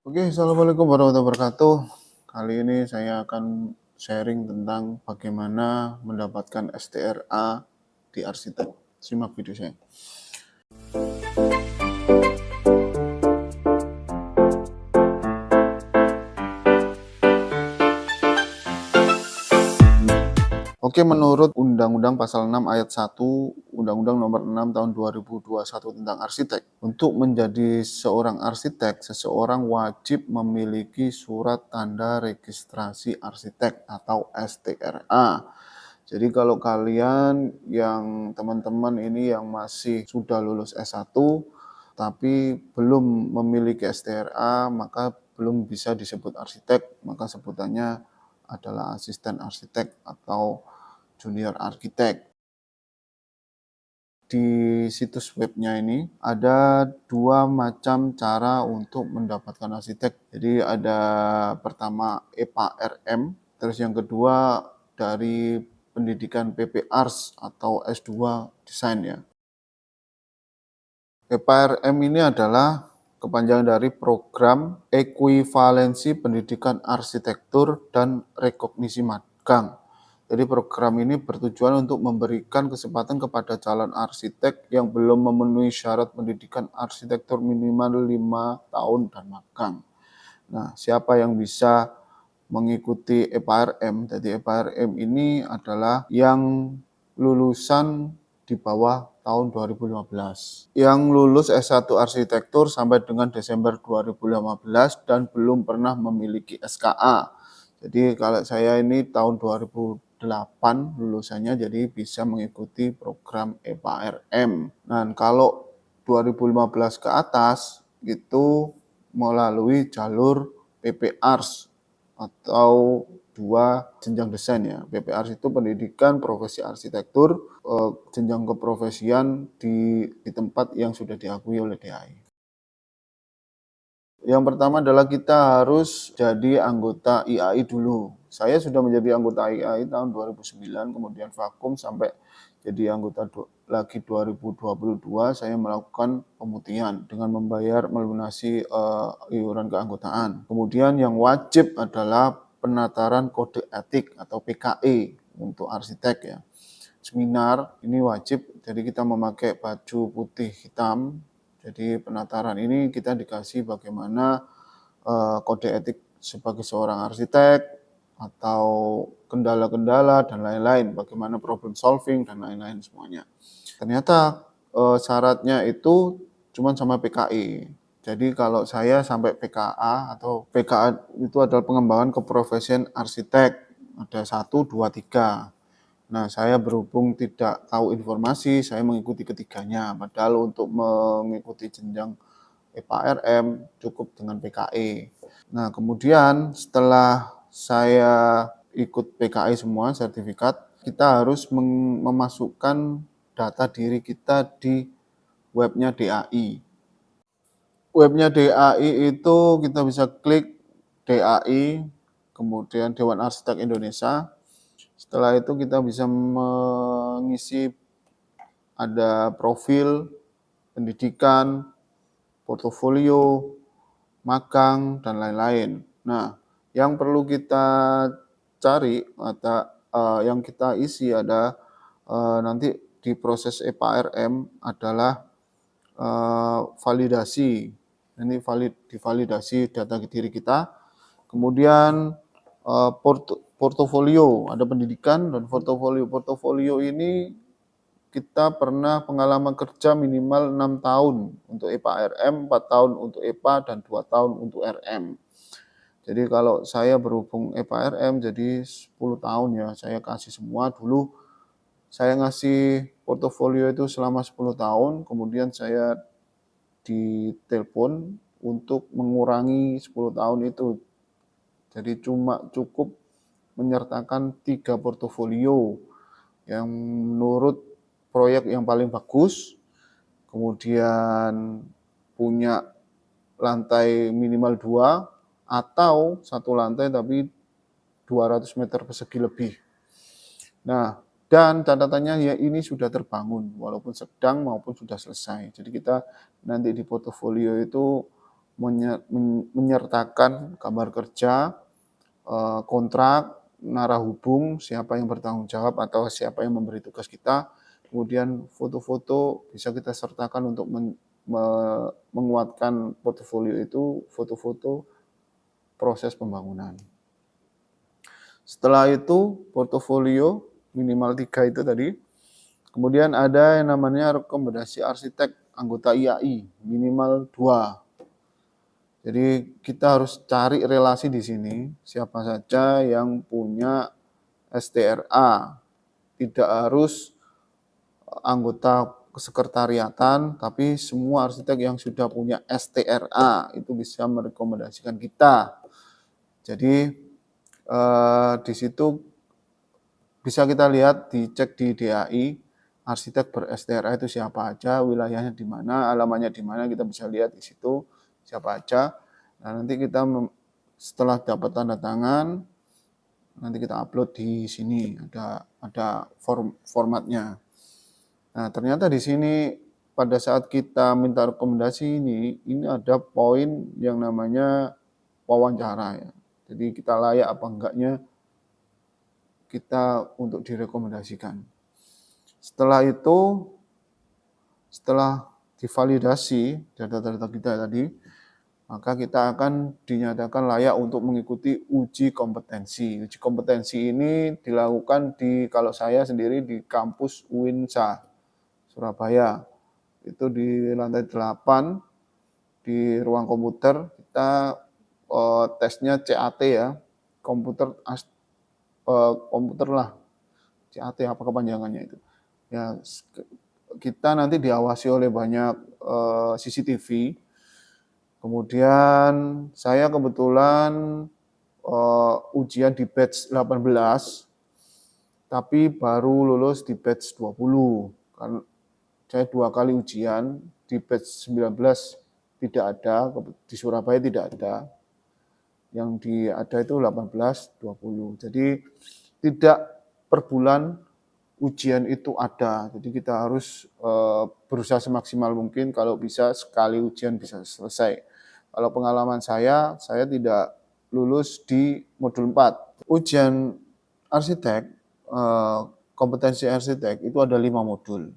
Oke, assalamualaikum warahmatullahi wabarakatuh. Kali ini saya akan sharing tentang bagaimana mendapatkan STRA di arsitek. Simak video saya. Oke, menurut Undang-Undang Pasal 6 Ayat 1 Undang-Undang Nomor 6 Tahun 2021 tentang arsitek, untuk menjadi seorang arsitek, seseorang wajib memiliki surat tanda registrasi arsitek atau STRA. Jadi kalau kalian yang teman-teman ini yang masih sudah lulus S1 tapi belum memiliki STRA, maka belum bisa disebut arsitek, maka sebutannya adalah asisten arsitek atau junior arsitek. Di situs webnya ini ada dua macam cara untuk mendapatkan arsitek. Jadi ada pertama EPA RM, terus yang kedua dari pendidikan PP Ars atau S2 Desain ya. EPA RM ini adalah kepanjangan dari Program Ekuivalensi Pendidikan Arsitektur dan Rekognisi Magang. Jadi program ini bertujuan untuk memberikan kesempatan kepada calon arsitek yang belum memenuhi syarat pendidikan arsitektur minimal 5 tahun dan magang. Nah, siapa yang bisa mengikuti EPA-RM? Jadi EPA-RM ini adalah yang lulusan di bawah tahun 2015. Yang lulus S1 Arsitektur sampai dengan Desember 2015 dan belum pernah memiliki SKA. Jadi kalau saya ini tahun 2008 lulusannya, jadi bisa mengikuti program EPA-RM. Nah, kalau 2015 ke atas itu melalui jalur PP Ars atau 2 jenjang desain ya. PP Ars itu pendidikan profesi arsitektur, jenjang keprofesian di tempat yang sudah diakui oleh DAI. Yang pertama adalah kita harus jadi anggota IAI dulu. Saya sudah menjadi anggota IAI tahun 2009, kemudian vakum sampai jadi anggota lagi 2022, saya melakukan pemutihan dengan membayar melunasi iuran keanggotaan. Kemudian yang wajib adalah penataran kode etik atau PKE untuk arsitek ya. Seminar ini wajib, jadi kita memakai baju putih hitam. Jadi penataran ini kita dikasih bagaimana kode etik sebagai seorang arsitek atau kendala-kendala dan lain-lain, bagaimana problem solving dan lain-lain semuanya. Ternyata syaratnya itu cuma sama PKI. Jadi kalau saya sampai PKA atau PKA itu adalah pengembangan keprofesian arsitek, ada 1, 2, 3. Nah, saya berhubung tidak tahu informasi, saya mengikuti ketiganya. Padahal untuk mengikuti jenjang EPA-RM cukup dengan PKE. Nah, kemudian setelah saya ikut PKE semua sertifikat, kita harus memasukkan data diri kita di webnya DAI. Webnya DAI itu kita bisa klik DAI, kemudian Dewan Arsitek Indonesia. Setelah itu kita bisa mengisi ada profil, pendidikan, portofolio, magang, dan lain-lain. Nah, yang perlu kita cari atau yang kita isi ada nanti di proses EPA-RM adalah validasi. Ini divalidasi data diri kita. Kemudian portofolio, ada pendidikan dan portofolio. Portofolio ini kita pernah pengalaman kerja minimal 6 tahun untuk EPA-RM, 4 tahun untuk EPA, dan 2 tahun untuk RM. Jadi kalau saya berhubung EPA-RM jadi 10 tahun ya, saya kasih semua dulu. Saya ngasih portofolio itu selama 10 tahun, kemudian saya ditelepon untuk mengurangi 10 tahun itu. Jadi cuma cukup menyertakan 3 portofolio yang menurut proyek yang paling bagus, kemudian punya lantai minimal 2 atau satu lantai tapi 200 meter persegi lebih. Nah, dan catatannya ya ini sudah terbangun walaupun sedang maupun sudah selesai. Jadi kita nanti di portofolio itu menyertakan gambar kerja, kontrak, narah hubung, siapa yang bertanggung jawab atau siapa yang memberi tugas kita. Kemudian foto-foto bisa kita sertakan untuk menguatkan portofolio itu, foto-foto proses pembangunan. Setelah itu portofolio minimal 3 itu tadi. Kemudian ada yang namanya rekomendasi arsitek anggota IAI minimal 2. Jadi kita harus cari relasi di sini, siapa saja yang punya STRA. Tidak harus anggota kesekretariatan, tapi semua arsitek yang sudah punya STRA itu bisa merekomendasikan kita. Jadi di situ bisa kita lihat, dicek di DAI, arsitek ber-STRA itu siapa aja, wilayahnya di mana, alamannya di mana, kita bisa lihat di situ siapa aja. Nah, nanti kita setelah dapat tanda tangan, nanti kita upload di sini, ada formatnya. Nah, ternyata di sini pada saat kita minta rekomendasi ini ada poin yang namanya wawancara ya. Jadi kita layak apa enggaknya kita untuk direkomendasikan. Setelah itu, setelah divalidasi data-data kita tadi, maka kita akan dinyatakan layak untuk mengikuti uji kompetensi. Uji kompetensi ini dilakukan kalau saya sendiri di kampus UINSA, Surabaya. Itu di lantai 8, di ruang komputer, kita tesnya CAT ya, komputer lah, CAT apa kepanjangannya itu. Ya, kita nanti diawasi oleh banyak CCTV. Kemudian saya kebetulan ujian di batch 18, tapi baru lulus di batch 20. Karena saya 2 kali ujian, di batch 19 tidak ada, di Surabaya tidak ada. Yang ada itu 18, 20. Jadi tidak per bulan ujian itu ada. Jadi kita harus berusaha semaksimal mungkin, kalau bisa sekali ujian bisa selesai. Kalau pengalaman saya tidak lulus di modul 4. Ujian arsitek, kompetensi arsitek itu ada 5 modul.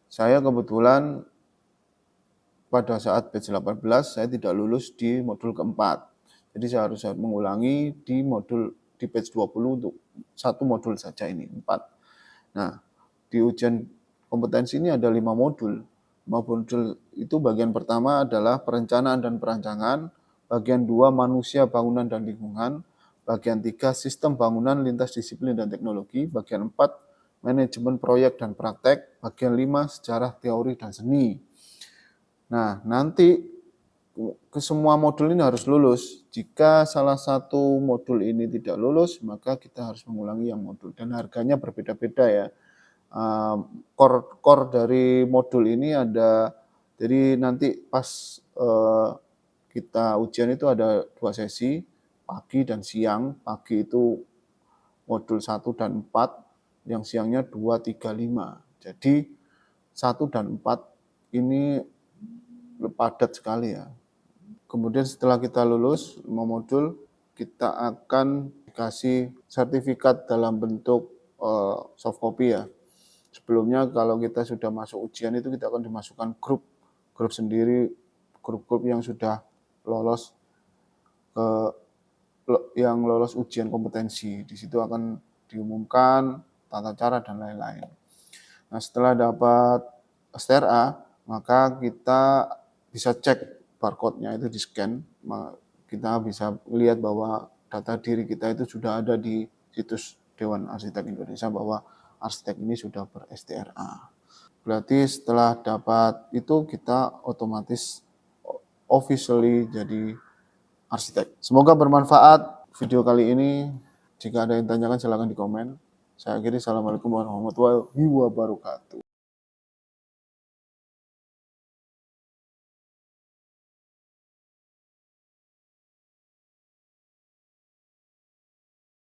Saya kebetulan pada saat batch 18 saya tidak lulus di modul keempat. Jadi saya harus mengulangi di batch 20 untuk 1 modul saja ini, 4. Nah, di ujian kompetensi ini ada 5 modul. 5 modul itu bagian pertama adalah perencanaan dan perancangan, bagian 2 manusia, bangunan dan lingkungan, bagian 3 sistem bangunan lintas disiplin dan teknologi, bagian 4 manajemen proyek dan praktek, bagian 5 sejarah teori dan seni. Nah, nanti ke semua modul ini harus lulus. Jika salah satu modul ini tidak lulus, maka kita harus mengulangi yang modul. Dan harganya berbeda-beda ya. Core dari modul ini ada, jadi nanti pas kita ujian itu ada 2 sesi, pagi dan siang. Pagi itu modul 1 dan 4, yang siangnya 2, 3, 5. Jadi 1 dan 4 ini padat sekali ya. Kemudian setelah kita lulus 5 modul, kita akan dikasih sertifikat dalam bentuk soft copy ya. Sebelumnya kalau kita sudah masuk ujian itu kita akan dimasukkan grup sendiri, grup-grup yang sudah lolos ujian kompetensi. Di situ akan diumumkan tata cara dan lain-lain. Nah, setelah dapat STRA, maka kita bisa cek barcode-nya itu di-scan, kita bisa lihat bahwa data diri kita itu sudah ada di situs Dewan Arsitek Indonesia bahwa arsitek ini sudah ber-STRA. Berarti setelah dapat itu kita otomatis officially jadi arsitek. Semoga bermanfaat video kali ini. Jika ada yang tanyakan silakan di komen. Saya akhiri, assalamualaikum warahmatullahi wabarakatuh.